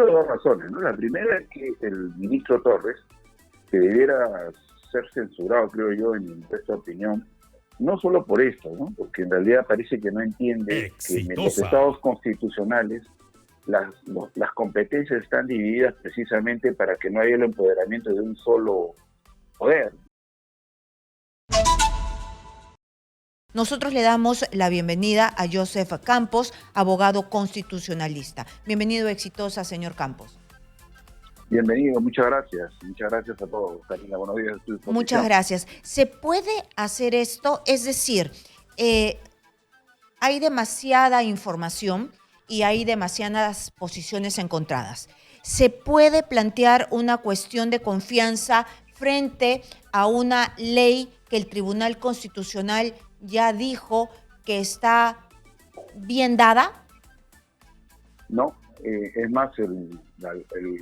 Primero, dos razones, ¿no? La primera es que el ministro Torres, que debiera ser censurado, creo yo, en mi esta opinión, no solo por esto, ¿no? Porque en realidad parece que no entiende que en los estados constitucionales las competencias están divididas precisamente para que no haya el empoderamiento de un solo poder. Nosotros le damos la bienvenida a Joseph Campos, abogado constitucionalista. Bienvenido, exitosa, señor Campos. Bienvenido, muchas gracias. Muchas gracias a todos. Karina, buenos días. Muchas gracias. ¿Se puede hacer esto? Es decir, hay demasiada información y hay demasiadas posiciones encontradas. ¿Se puede plantear una cuestión de confianza frente a una ley que el Tribunal Constitucional ya dijo que está bien dada? No, es más, el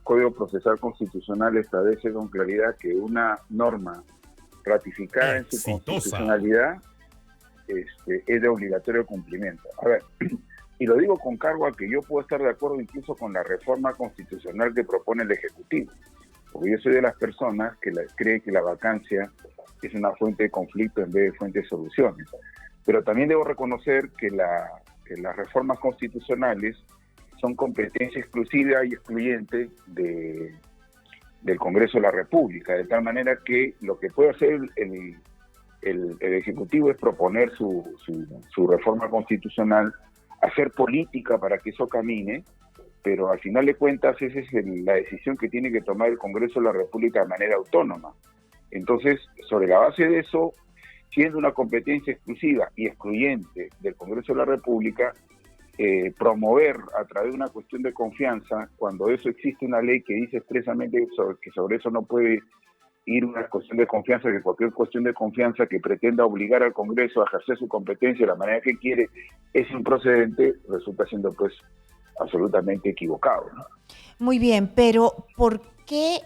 Código Procesal Constitucional establece con claridad que una norma ratificada en su constitucionalidad es de obligatorio cumplimiento. A ver, y lo digo con cargo a que yo puedo estar de acuerdo incluso con la reforma constitucional que propone el Ejecutivo, porque yo soy de las personas que cree que la vacancia es una fuente de conflicto en vez de fuente de soluciones. Pero también debo reconocer que las reformas constitucionales son competencia exclusiva y excluyente del Congreso de la República, de tal manera que lo que puede hacer el Ejecutivo es proponer su reforma constitucional, hacer política para que eso camine, pero al final de cuentas esa es la decisión que tiene que tomar el Congreso de la República de manera autónoma. Entonces, sobre la base de eso, siendo una competencia exclusiva y excluyente del Congreso de la República, promover a través de una cuestión de confianza, cuando eso existe una ley que dice expresamente que sobre eso no puede ir una cuestión de confianza, que cualquier cuestión de confianza que pretenda obligar al Congreso a ejercer su competencia de la manera que quiere es improcedente, resulta siendo pues absolutamente equivocado, ¿no? Muy bien, pero ¿por qué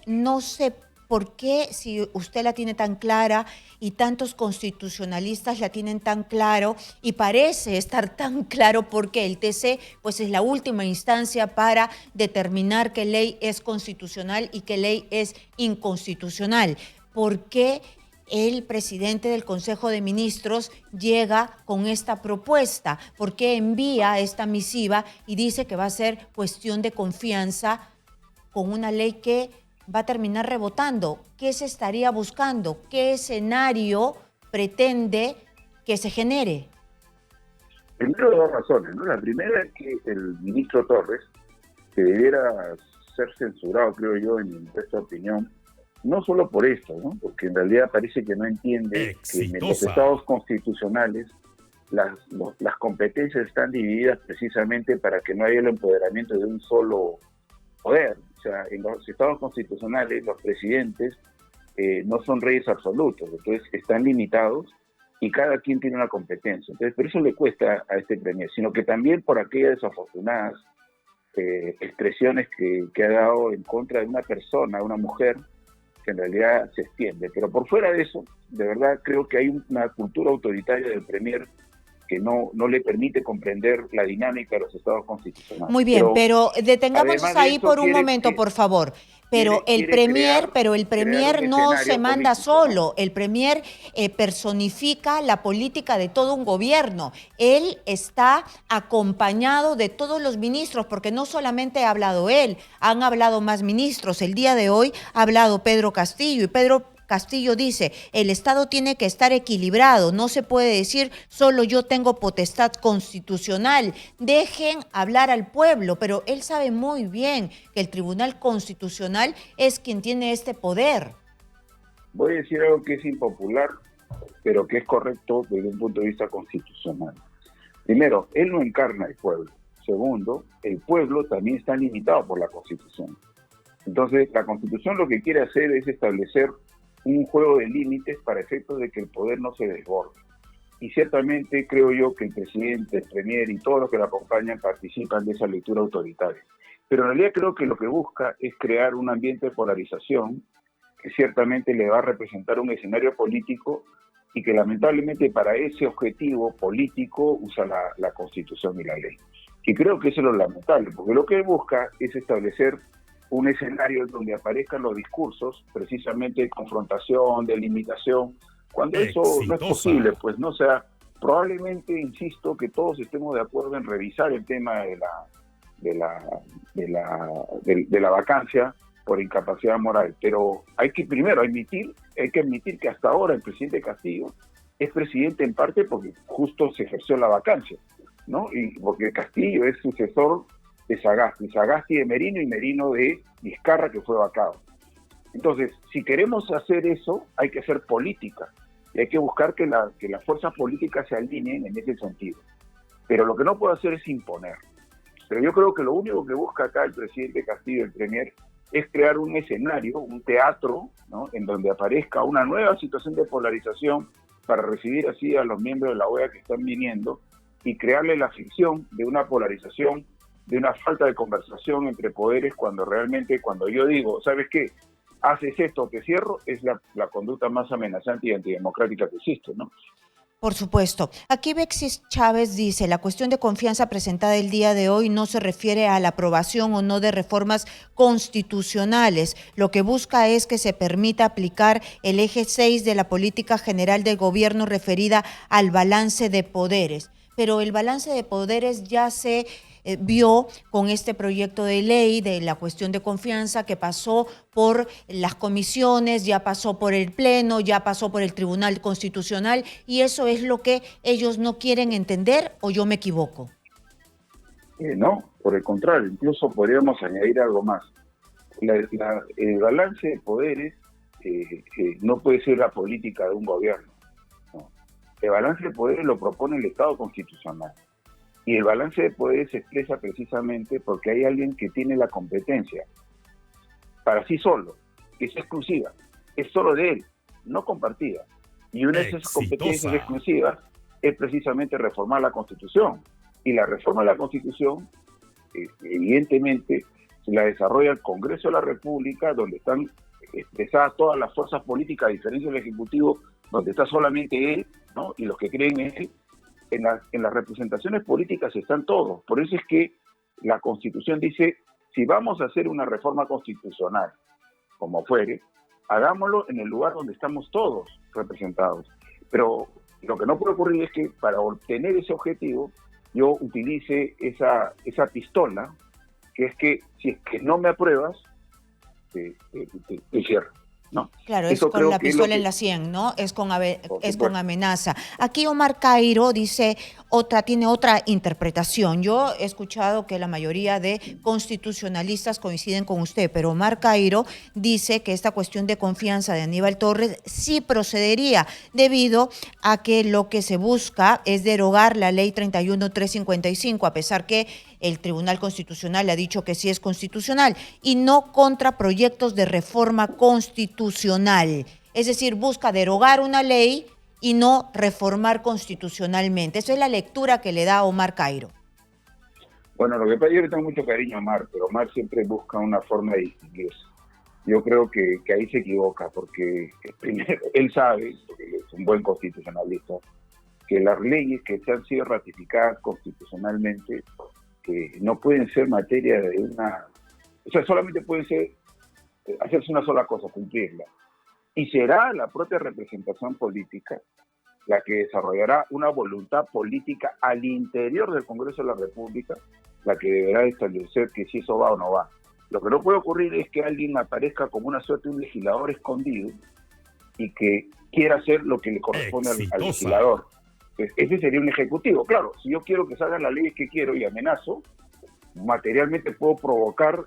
si usted la tiene tan clara y tantos constitucionalistas la tienen tan claro y parece estar tan claro porque el TC pues es la última instancia para determinar qué ley es constitucional y qué ley es inconstitucional? ¿Por qué el presidente del Consejo de Ministros llega con esta propuesta? ¿Por qué envía esta misiva y dice que va a ser cuestión de confianza con una ley que va a terminar rebotando? ¿Qué se estaría buscando? ¿Qué escenario pretende que se genere? Primero, dos razones, ¿no? La primera es que el ministro Torres, que debiera ser censurado, creo yo, en mi esta opinión, no solo por esto, ¿no? Porque en realidad parece que no entiende que en los estados constitucionales las competencias están divididas precisamente para que no haya el empoderamiento de un solo poder. O sea, en los estados constitucionales los presidentes no son reyes absolutos, entonces están limitados y cada quien tiene una competencia. Entonces, por eso le cuesta a este premier, sino que también por aquellas desafortunadas expresiones que ha dado en contra de una persona, una mujer, que en realidad se extiende. Pero por fuera de eso, de verdad creo que hay una cultura autoritaria del premier que no le permite comprender la dinámica de los estados constitucionales. Muy bien, pero detengámonos ahí por un momento, por favor. Pero el premier no se manda solo, ¿no? El premier personifica la política de todo un gobierno. Él está acompañado de todos los ministros, porque no solamente ha hablado él, han hablado más ministros. El día de hoy ha hablado Pedro Castillo y Pedro Castillo dice, el Estado tiene que estar equilibrado, no se puede decir solo yo tengo potestad constitucional, dejen hablar al pueblo, pero él sabe muy bien que el Tribunal Constitucional es quien tiene este poder. Voy a decir algo que es impopular, pero que es correcto desde un punto de vista constitucional. Primero, él no encarna al pueblo. Segundo, el pueblo también está limitado por la Constitución. Entonces, la Constitución lo que quiere hacer es establecer un juego de límites para efectos de que el poder no se desborde. Y ciertamente creo yo que el presidente, el premier y todos los que lo acompañan participan de esa lectura autoritaria. Pero en realidad creo que lo que busca es crear un ambiente de polarización que ciertamente le va a representar un escenario político y que lamentablemente para ese objetivo político usa la Constitución y la ley. Y creo que eso es lo lamentable, porque lo que él busca es establecer un escenario donde aparezcan los discursos, precisamente de confrontación, de limitación, cuando eso no es posible, pues no. O sea, probablemente, insisto, que todos estemos de acuerdo en revisar el tema de la vacancia por incapacidad moral, pero hay que primero admitir que hasta ahora el presidente Castillo es presidente en parte porque justo se ejerció la vacancia, ¿no? Y porque Castillo es sucesor de Sagasti, Sagasti de Merino y Merino de Vizcarra, que fue vacado. Entonces, si queremos hacer eso, hay que hacer política y hay que buscar que las fuerzas políticas se alineen en ese sentido. Pero lo que no puedo hacer es imponer. Pero yo creo que lo único que busca acá el presidente Castillo, el premier, es crear un escenario, un teatro, ¿no?, en donde aparezca una nueva situación de polarización para recibir así a los miembros de la OEA que están viniendo y crearle la ficción de una polarización, de una falta de conversación entre poderes, cuando realmente, cuando yo digo, ¿sabes qué? Haces esto, te cierro, es la conducta más amenazante y antidemocrática que existe, ¿no? Por supuesto. Aquí Bexis Chávez dice, la cuestión de confianza presentada el día de hoy no se refiere a la aprobación o no de reformas constitucionales. Lo que busca es que se permita aplicar el eje 6 de la política general del gobierno referida al balance de poderes. Pero el balance de poderes ya se vio con este proyecto de ley de la cuestión de confianza que pasó por las comisiones, ya pasó por el Pleno, ya pasó por el Tribunal Constitucional, y eso es lo que ellos no quieren entender, ¿o yo me equivoco? No, por el contrario, incluso podríamos añadir algo más. El balance de poderes no puede ser la política de un gobierno, no. El balance de poderes lo propone el Estado constitucional. Y el balance de poderes se expresa precisamente porque hay alguien que tiene la competencia para sí solo, que es exclusiva, es solo de él, no compartida. Y una de esas competencias exclusivas es precisamente reformar la Constitución. Y la reforma de la Constitución, evidentemente, se la desarrolla el Congreso de la República, donde están expresadas todas las fuerzas políticas, a diferencia del Ejecutivo, donde está solamente él, ¿no?, y los que creen en él. En las representaciones políticas están todos. Por eso es que la Constitución dice, si vamos a hacer una reforma constitucional, como fuere, hagámoslo en el lugar donde estamos todos representados. Pero lo que no puede ocurrir es que para obtener ese objetivo yo utilice esa pistola, que es que si es que no me apruebas, te cierro. No. Claro, es con la pistola en la 100, ¿no? Es con amenaza. Aquí Omar Cairo dice tiene otra interpretación. Yo he escuchado que la mayoría de constitucionalistas coinciden con usted, pero Omar Cairo dice que esta cuestión de confianza de Aníbal Torres sí procedería, debido a que lo que se busca es derogar la ley 31.355, a pesar que el Tribunal Constitucional ha dicho que sí es constitucional, y no contra proyectos de reforma constitucional. Es decir, busca derogar una ley y no reformar constitucionalmente. Esa es la lectura que le da Omar Cairo. Bueno, lo que pasa, yo le tengo mucho cariño a Omar, pero Omar siempre busca una forma de distinguirse. Yo creo que ahí se equivoca, porque primero, él sabe, porque es un buen constitucionalista, que las leyes que se han sido ratificadas constitucionalmente no pueden ser materia de o sea, solamente pueden ser hacerse una sola cosa, cumplirla. Y será la propia representación política la que desarrollará una voluntad política al interior del Congreso de la República, la que deberá establecer que si eso va o no va. Lo que no puede ocurrir es que alguien aparezca como una suerte de un legislador escondido y que quiera hacer lo que le corresponde al legislador. Ese sería un ejecutivo. Claro, si yo quiero que salgan las leyes que quiero y amenazo, materialmente puedo provocar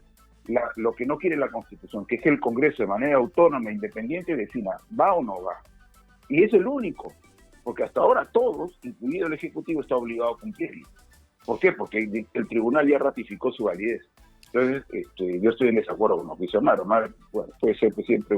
lo que no quiere la Constitución, que es que el Congreso de manera autónoma e independiente defina, ¿va o no va? Y es el único, porque hasta ahora todos, incluido el Ejecutivo, está obligado a cumplirlo. ¿Por qué? Porque el tribunal ya ratificó su validez. Entonces, yo estoy en desacuerdo con lo que dice Omar. Omar, bueno, puede ser siempre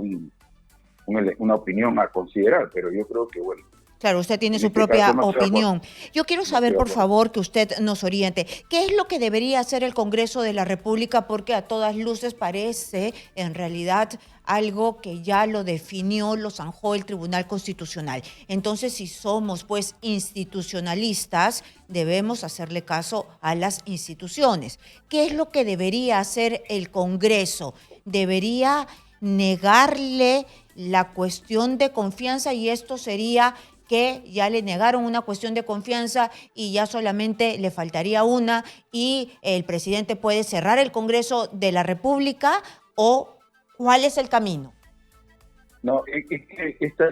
una opinión a considerar, pero yo creo que, bueno, Claro, usted tiene En su este caso propia no estoy de acuerdo. opinión. Yo quiero No saber, estoy de por acuerdo. favor, que usted nos oriente. ¿Qué es lo que debería hacer el Congreso de la República? Porque a todas luces parece, en realidad, algo que ya lo definió, lo zanjó el Tribunal Constitucional. Entonces, si somos, pues, institucionalistas, debemos hacerle caso a las instituciones. ¿Qué es lo que debería hacer el Congreso? ¿Debería negarle la cuestión de confianza y esto sería que ya le negaron una cuestión de confianza y ya solamente le faltaría una y el presidente puede cerrar el Congreso de la República, o cuál es el camino? No, es que esta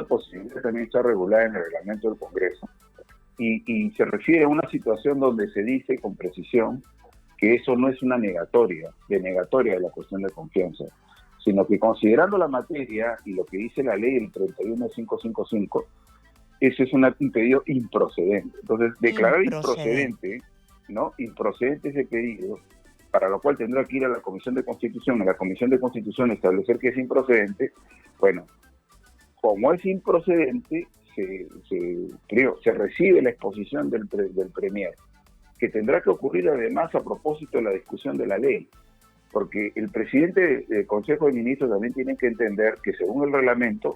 posibilidad también está regulada en el reglamento del Congreso y se refiere a una situación donde se dice con precisión que eso no es una negatoria de la cuestión de confianza, sino que considerando la materia y lo que dice la ley del 31555, ese es un pedido improcedente. Entonces, declarar improcedente, ¿no? Improcedente ese pedido, para lo cual tendrá que ir a la Comisión de Constitución, a la Comisión de Constitución establecer que es improcedente. Bueno, como es improcedente, se recibe la exposición del Premier, que tendrá que ocurrir además a propósito de la discusión de la ley, porque el presidente del Consejo de Ministros también tiene que entender que según el reglamento,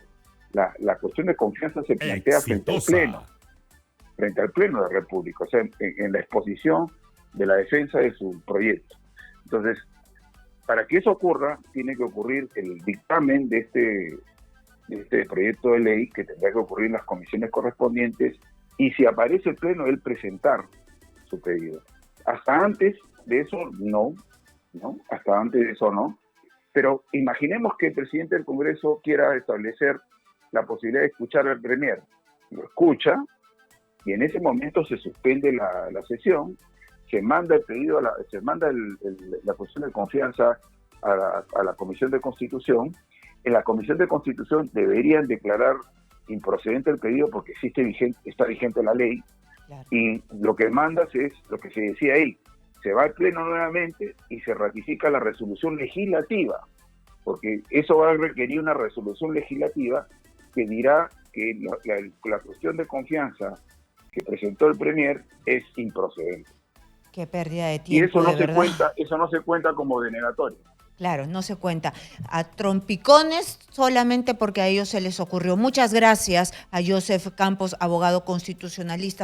la cuestión de confianza se plantea frente al Pleno de la República, o sea, en la exposición de la defensa de su proyecto. Entonces, para que eso ocurra, tiene que ocurrir el dictamen de este proyecto de ley, que tendrá que ocurrir en las comisiones correspondientes, y si aparece el Pleno, él presentar su pedido. Hasta antes de eso, no, hasta antes de eso no, pero imaginemos que el presidente del Congreso quiera establecer la posibilidad de escuchar al Premier. Lo escucha y en ese momento se suspende la sesión, se manda el pedido, se manda la cuestión de confianza a la Comisión de Constitución. En la Comisión de Constitución deberían declarar improcedente el pedido porque está vigente la ley. Claro. Y lo que mandas es lo que se decía ahí: se va al Pleno nuevamente y se ratifica la resolución legislativa, porque eso va a requerir una resolución legislativa que dirá que la cuestión de confianza que presentó el Premier es improcedente. Qué pérdida de tiempo. Y eso no se cuenta como denegatoria. Claro, no se cuenta. A trompicones solamente porque a ellos se les ocurrió. Muchas gracias a Joseph Campos, abogado constitucionalista.